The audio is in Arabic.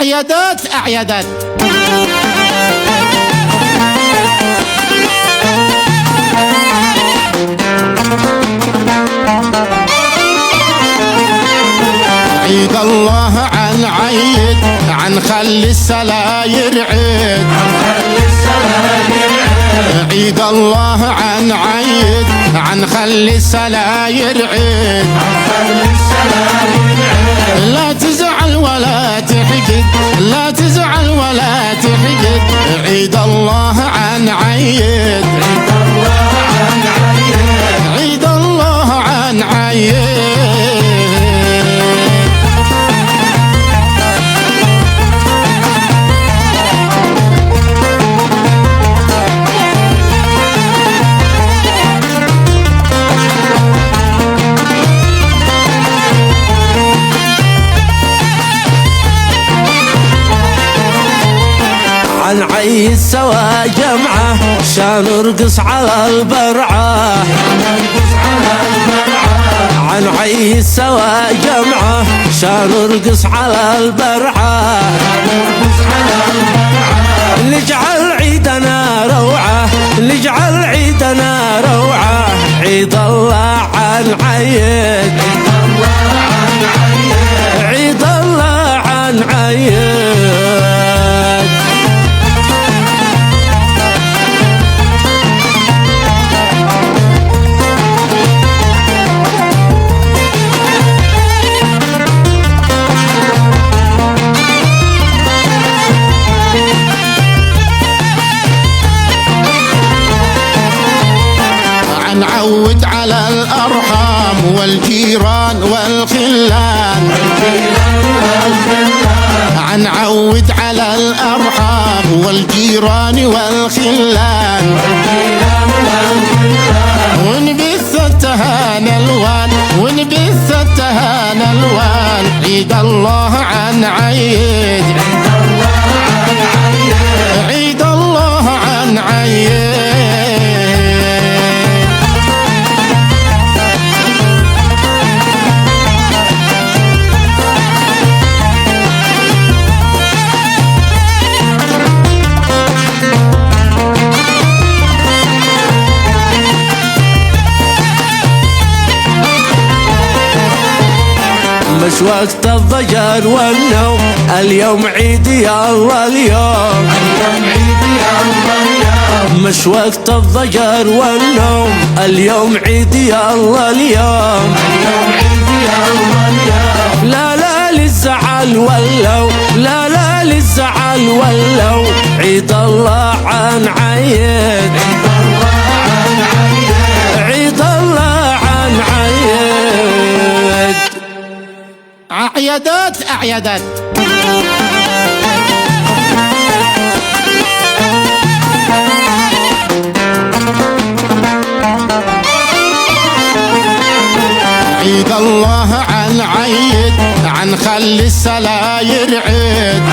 أعيدت عيد الله عن عيد عن خلي السلاير عيد عيد الله عن عيد عن خلي السلاير عيد لا تزعل ولا تحقد لا تزعل ولا تحقد عيد الله عن عيد عيد الله عن عيد عن عيد سوا جمعة شان نرقص على البرعة عن عيد سوا جمعة شان نرقص على البرعة نجعل عيدنا روعة نجعل عيدنا روعة عيد الله عن عيد عيد الله عن عيد نعود على الأرحام والجيران والخلان نعود على الأرحام والجيران والخلان ونبث التهانى الوان ونبث التهانى الوان عيد الله عن عيد عيد الله عن عيد مش وقت الضجر والنوم اليوم عيد يا الله اليوم مش وقت الضجر والنوم اليوم عيد يا الله اليوم لا لا للزعل ولو لا لا للزعل ولو عيد الله عن عيد عيد الله عن عيد أعيدت عيد الله عن عيد عن خلي السلاير عيد